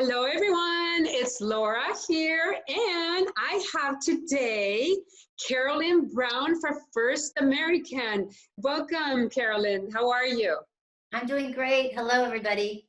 Hello, everyone. It's Laura here, and I have today Carolyn Braun for First American. Welcome, Carolyn. How are you? I'm doing great. Hello, everybody.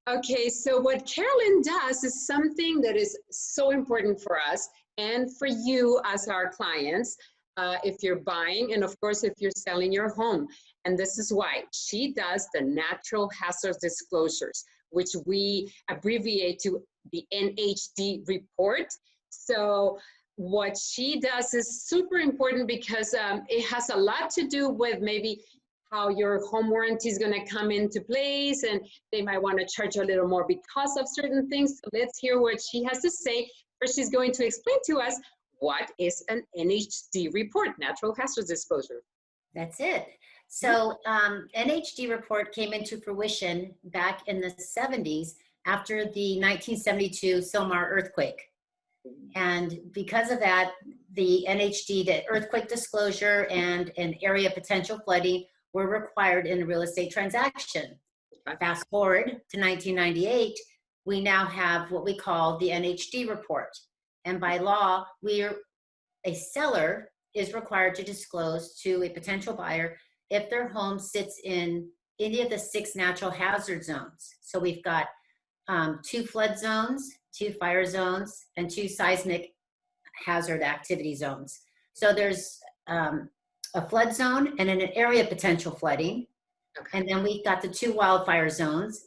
Okay, so what Carolyn does is something that is so important for us and for you as our clients, if you're buying and of course if you're selling your home. And this is why she does the natural hazard disclosures, which we abbreviate to the NHD report. So what she does is super important because it has a lot to do with maybe how your home warranty is going to come into place, and they might want to charge a little more because of certain things. So let's hear what she has to say. First, she's going to explain to us what is an NHD report, natural hazard disclosure. That's it. So NHD report came into fruition back in the 70s after the 1972 Silmar earthquake. And because of that, the NHD, the earthquake disclosure and an area potential flooding were required in a real estate transaction. Fast forward to 1998, we now have what we call the NHD report. And by law, a seller is required to disclose to a potential buyer if their home sits in any of the 6 natural hazard zones. So we've got 2 flood zones, 2 fire zones, and 2 seismic hazard activity zones. So there's a flood zone and an area potential flooding. Okay. And then we've got the 2 wildfire zones.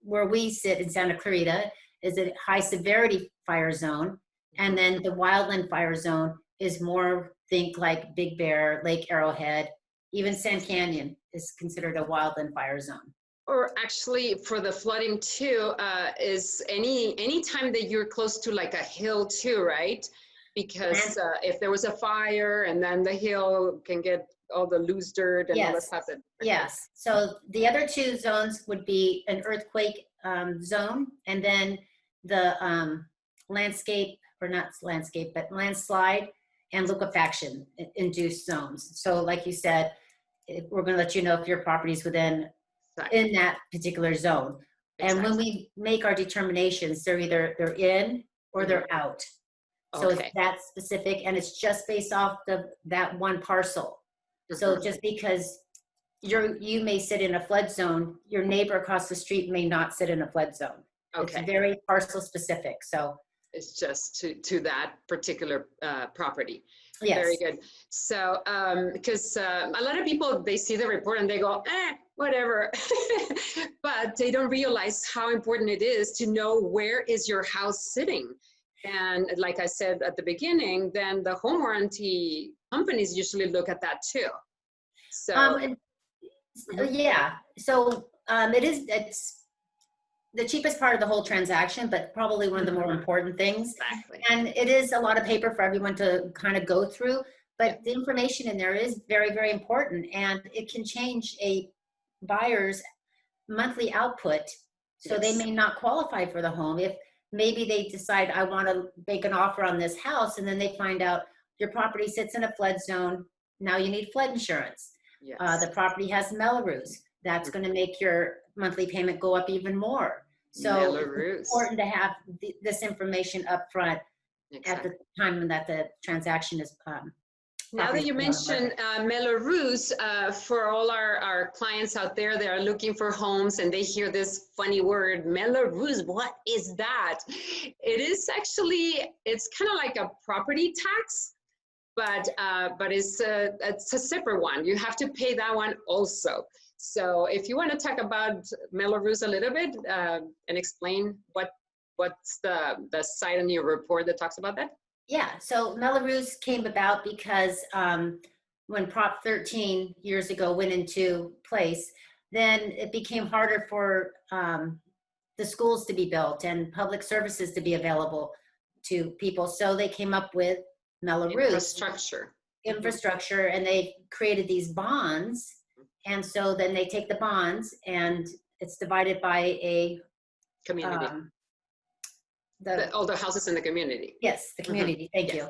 Where we sit in Santa Clarita is a high severity fire zone. And then the wildland fire zone is more, think like Big Bear, Lake Arrowhead, even Sand Canyon is considered a wildland fire zone. Or actually for the flooding too, is any time that you're close to like a hill too, right? Because if there was a fire and then the hill can get all the loose dirt and all that stuff. Yes. So the other 2 zones would be an earthquake zone, and then the landscape, or not landscape, but landslide and liquefaction induced zones. So like you said, we're going to let you know if your property is within in that particular zone. And when we make our determinations, they're either in or they're out. So it's that specific, and it's just based off that one parcel. So just because you may sit in a flood zone, your neighbor across the street may not sit in a flood zone. It's very parcel specific. So it's just to that particular property. Yes. Very good. So because a lot of people, they see the report and they go, whatever. But they don't realize how important it is to know where is your house sitting. And like I said at the beginning, then the home warranty companies usually look at that too. So yeah, so it's the cheapest part of the whole transaction, but probably one of the more important things. Exactly. And it is a lot of paper for everyone to kind of go through, but the information in there is very, very important, and it can change a buyer's monthly output. So they may not qualify for the home if maybe they decide, I want to make an offer on this house, and then they find out your property sits in a flood zone. Now you need flood insurance. Yes. The property has Mello-Roos. That's going to make your monthly payment go up even more. So it's important to have this information up front at the time that the transaction is now that you mentioned Mello-Roos, for all our clients out there that are looking for homes and they hear this funny word, Mello-Roos, what is that? It is actually, it's kind of like a property tax, but it's a separate one. You have to pay that one also. So if you want to talk about Mello-Roos a little bit and explain what's the site in your report that talks about that? Yeah, so Mello-Roos came about because when Prop 13 years ago went into place, then it became harder for the schools to be built and public services to be available to people. So they came up with Mello-Roos. Infrastructure, and they created these bonds. And so then they take the bonds and it's divided by a community. All the houses in the community. Yes, the community. Thank you.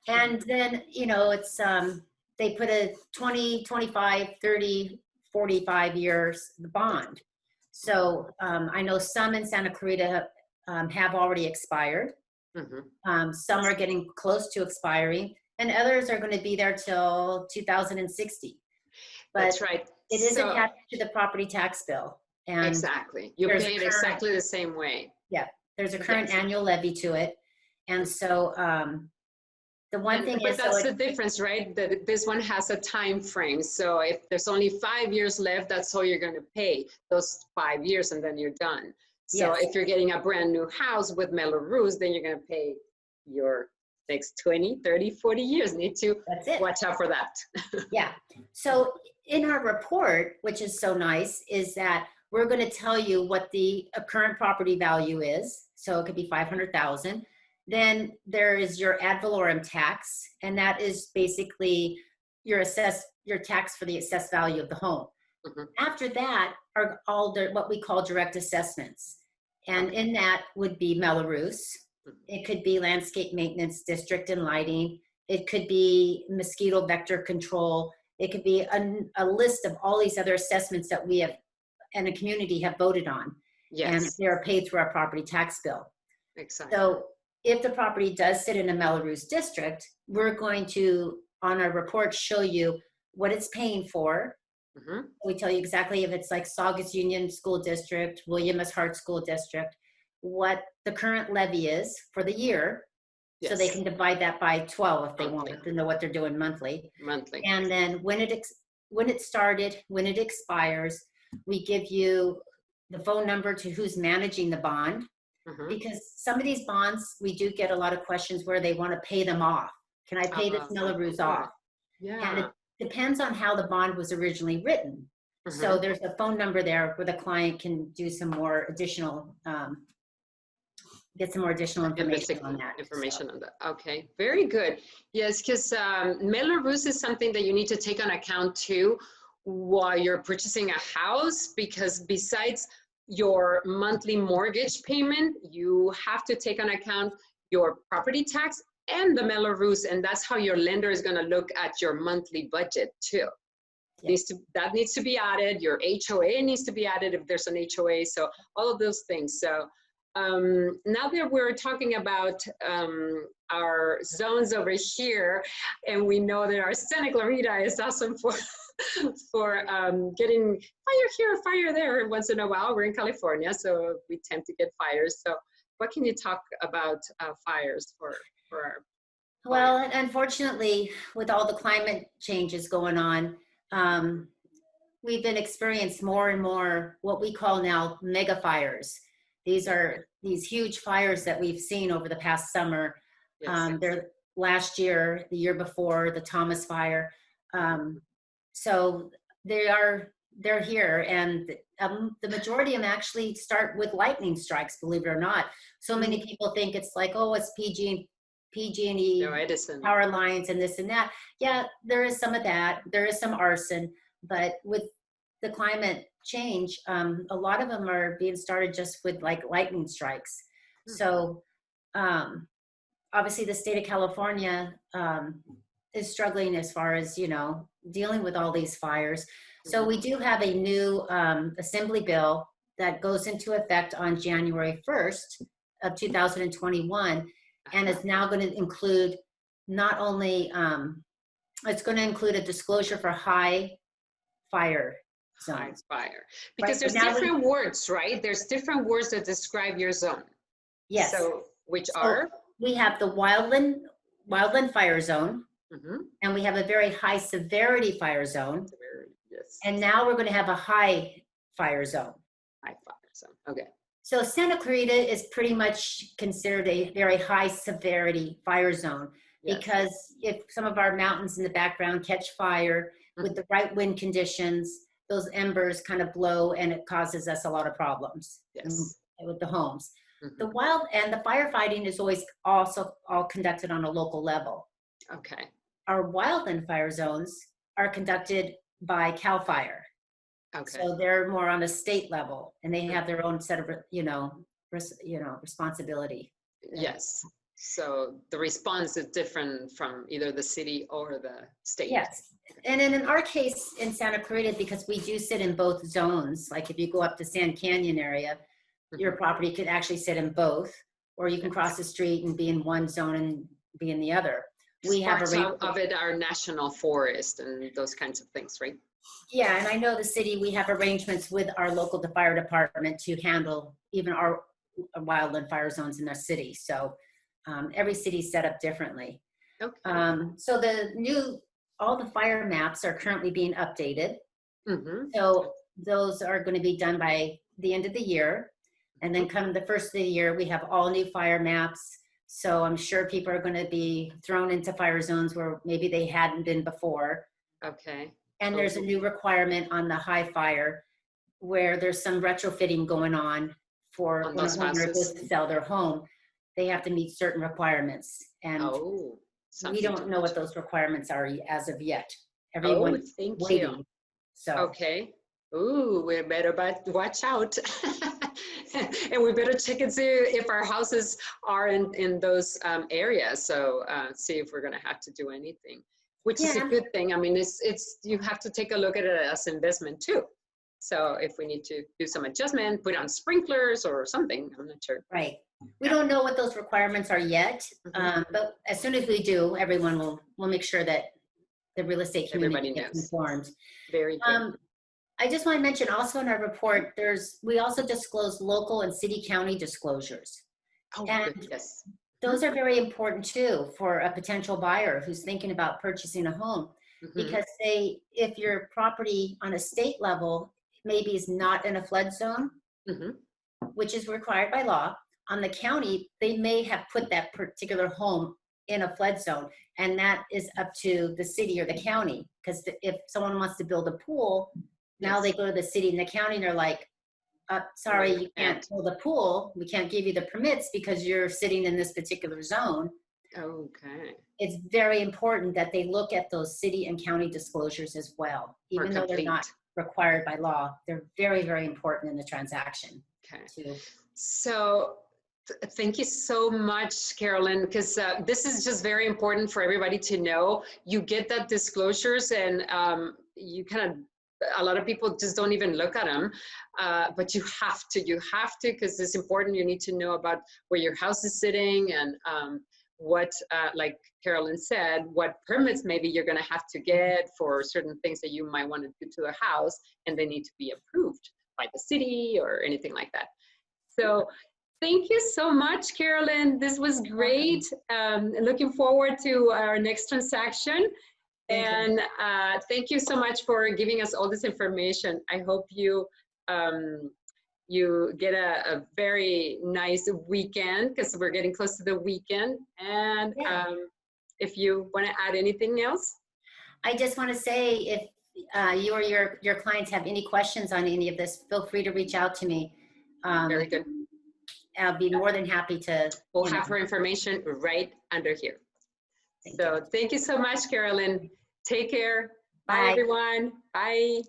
And then, it's they put a 20, 25, 30, 45 years the bond. So I know some in Santa Clarita have already expired. Mm-hmm. Some are getting close to expiring, and others are going to be there till 2060. But That's right. it is So attached to the property tax bill. And exactly. You there's pay a it current, exactly the same way. yeah, there's a current Yes. annual levy to it. And so the one thing But is, that's the difference, right? That this one has a time frame. So if there's only 5 years left, that's all you're going to pay, those 5 years, and then you're done. So yes, if you're getting a brand new house with Mello-Roos, then you're going to pay your next 20, 30, 40 years. Need to that's it. watch out for that. Yeah. So in our report, which is so nice, is that we're going to tell you what the current property value is. So it could be 500,000. Then there is your ad valorem tax, and that is basically your tax for the assessed value of the home. Mhm. After that are all the what we call direct assessments, and in that would be Mello-Roos. It could be landscape maintenance, district and lighting. It could be mosquito vector control. It could be a list of all these other assessments that we have and the community have voted on. And Yes, they're paid through our property tax bill. exactly. So if the property does sit in a Mello-Roos district, we're going to, on our report, show you what it's paying for. Mhm. We tell you exactly if it's like Saugus Union School District, William S. Hart School District, what the current levy is for the year. So they Yes. can divide that by 12 if they Monthly. want to know what they're doing monthly. Monthly. And then when it started, when it expires, we give you the phone number to who's managing the bond. Mhm. Because some of these bonds, we do get a lot of questions where they want to pay them off. Can I pay this Mello-Roos off? And it Yeah. depends on how the bond was originally written. So Mhm. there's a phone number there where the client can do some more additional, get some more additional information on that. Information on that. Okay, very good. Yes, because Mello-Roos is something that you need to take on account too while you're purchasing a house, because besides your monthly mortgage payment, you have to take on account your property tax and the Mello-Roos, and that's how your lender is going to look at your monthly budget too. Yeah. That needs to be added. Your HOA needs to be added if there's an HOA. So all of those things. So now that we're talking about our zones over here, and we know that our Santa Clarita is awesome for for getting fire here, fire there once in a while. We're in California, so we tend to get fires. So what can you talk about fires for our Well, unfortunately, with all the climate changes going on, we've been experiencing more and more what we call now mega fires. These are these huge fires that we've seen over the past summer. Yes. They're last year, the year before, the Thomas fire. So they're here, and the majority of them actually start with lightning strikes, believe it or not. So many people think it's like, oh, it's PG&E No, Edison. power lines and this and that. Yeah, there is some of that. There is some arson, but with the climate change, a lot of them are being started just with like lightning strikes. So obviously the state of California is struggling as far as, you know, dealing with all these fires. So we do have a new assembly bill that goes into effect on January 1st of 2021, and is now going to include not only, it's going to include a disclosure for high fire zones. Fire. Because Right, there's different words, right? There's different words that describe your zone. Yes. So which are? We have the wildland fire zone, and we have a very high severity fire zone. Yes. And now we're going to have a high fire zone. High fire zone. Okay. So Santa Clarita is pretty much considered a very high severity fire zone, because if some of our mountains in the background catch fire with the right wind conditions, those embers kind of blow and it causes us a lot of problems with the homes. The firefighting is always also all conducted on a local level. Okay. Our wildland fire zones are conducted by CAL FIRE. Okay. So they're more on a state level, and they have their own set of, responsibility. Yes. So the response is different from either the city or the state. Yes. And in our case in Santa Clarita, because we do sit in both zones, like if you go up to Sand Canyon area, your property could actually sit in both, or you can cross the street and be in one zone and be in the other. We have Parts of it are national forest and those kinds of things, right? Yeah, and I know the city, we have arrangements with our local fire department to handle even our wildland fire zones in their city. So every city's set up differently. Okay. So all the fire maps are currently being updated. So those are going to be done by the end of the year. And then come the first of the year, we have all new fire maps. So I'm sure people are going to be thrown into fire zones where maybe they hadn't been before. Okay. And there's a new requirement on the high fire where there's some retrofitting going on for when a homeowner goes to sell their home. They have to meet certain requirements. And we don't know what those requirements are as of yet. Everyone's waiting. So. Okay. Ooh, we better watch out. And we better check and see if our houses are in those areas. So see if we're going to have to do anything, which is a good thing. I mean, it's you have to take a look at it as investment too. So if we need to do some adjustment, put on sprinklers or something, I'm not sure. Right. We don't know what those requirements are yet, but as soon as we do, everyone will make sure that the real estate community gets informed. Very good. I just want to mention also in our report, we also disclose local and city county disclosures. And yes. Those are very important too for a potential buyer who's thinking about purchasing a home, because if your property on a state level maybe is not in a flood zone, which is required by law, on the county, they may have put that particular home in a flood zone, and that is up to the city or the county. Because if someone wants to build a pool, now they go to the city and the county and they're like, sorry, you can't build a pool. We can't give you the permits because you're sitting in this particular zone. Okay. It's very important that they look at those city and county disclosures as well. Even though they're not required by law, they're very, very important in the transaction. Okay. So thank you so much, Carolyn, because this is just very important for everybody to know. You get that disclosures and you kind of, a lot of people just don't even look at them, but you have to, because it's important. You need to know about where your house is sitting and what, like Carolyn said, what permits maybe you're going to have to get for certain things that you might want to do to a house, and they need to be approved by the city or anything like that. So thank you so much, Carolyn. This was great. Looking forward to our next transaction. And thank you so much for giving us all this information. I hope you you get a very nice weekend, because we're getting close to the weekend. And if you want to add anything else. I just want to say, if you or your clients have any questions on any of this, feel free to reach out to me. Very good. I'll be more than happy to. We'll have her information right under here. Thank you so much, Carolyn. Take care. Bye, everyone. Bye.